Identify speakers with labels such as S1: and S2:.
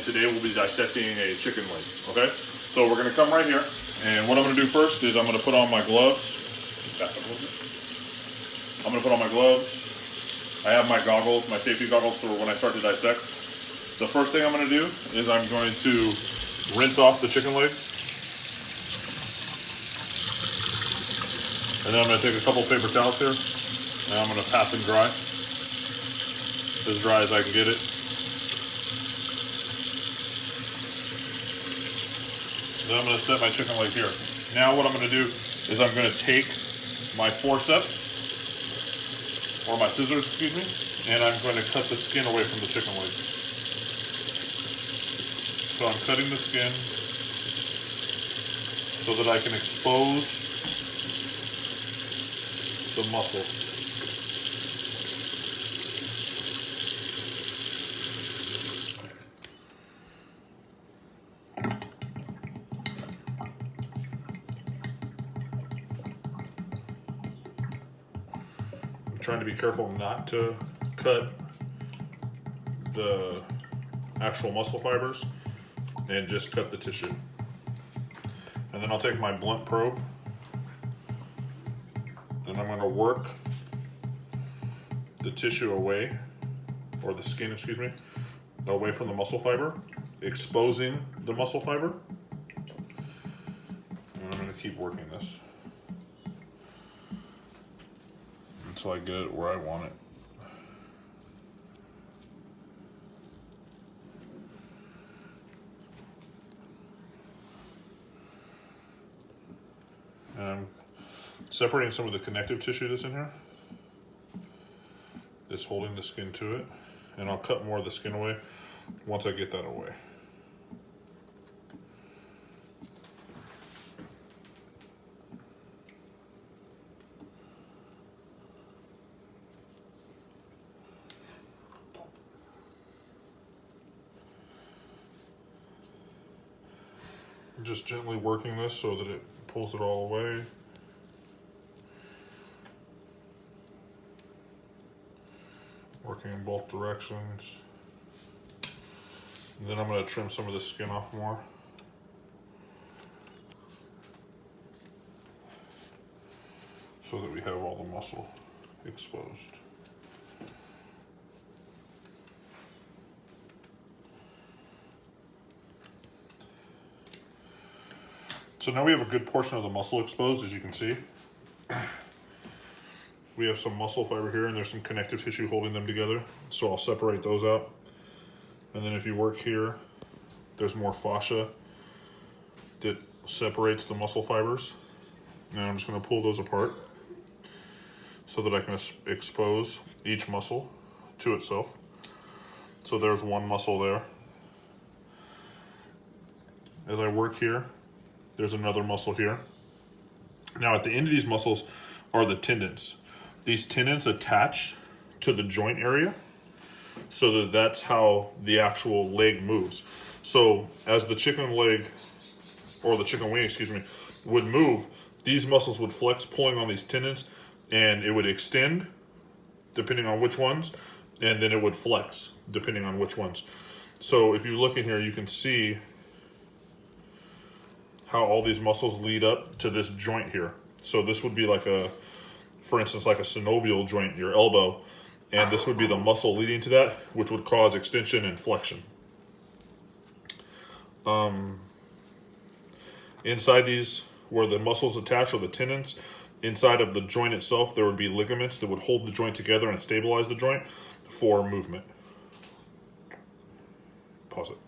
S1: today we'll be dissecting a chicken leg, okay? So we're gonna come right here, and what I'm gonna do first is I'm gonna put on my gloves. Back up a little bit. I'm gonna put on my gloves. I have my goggles, my safety goggles for when I start to dissect. The first thing I'm gonna do is I'm going to rinse off the chicken leg. And then I'm gonna take a couple paper towels here, and I'm gonna pat them dry. As dry as I can get it. Then I'm going to set my chicken leg here. Now what I'm going to do is I'm going to take my forceps, or my scissors, excuse me, and I'm going to cut the skin away from the chicken leg. So I'm cutting the skin so that I can expose the muscle. Trying to be careful not to cut the actual muscle fibers and just cut the tissue. And then I'll take my blunt probe and I'm going to work the tissue away, or the skin, excuse me, away from the muscle fiber, exposing the muscle fiber. And I'm going to keep working this until I get it where I want it. And I'm separating some of the connective tissue that's in here, that's holding the skin to it, and I'll cut more of the skin away once I get that away. Just gently working this so that it pulls it all away. Working in both directions. And then I'm going to trim some of the skin off more. So that we have all the muscle exposed. So now we have a good portion of the muscle exposed, as you can see. We have some muscle fiber here, and there's some connective tissue holding them together. So I'll separate those out. And then if you work here, there's more fascia that separates the muscle fibers. Now I'm just going to pull those apart so that I can expose each muscle to itself. So there's one muscle there. As I work here, there's another muscle here. Now at the end of these muscles are the tendons. These tendons attach to the joint area so that that's how the actual leg moves. So as the chicken leg, or the chicken wing, excuse me, would move, these muscles would flex pulling on these tendons, and it would extend depending on which ones, and then it would flex depending on which ones. So if you look in here, you can see how all these muscles lead up to this joint here. So this would be like a, for instance, like a synovial joint, your elbow, and this would be the muscle leading to that, which would cause extension and flexion. Inside these, where the muscles attach, or the tendons, inside of the joint itself, there would be ligaments that would hold the joint together and stabilize the joint for movement. Pause it.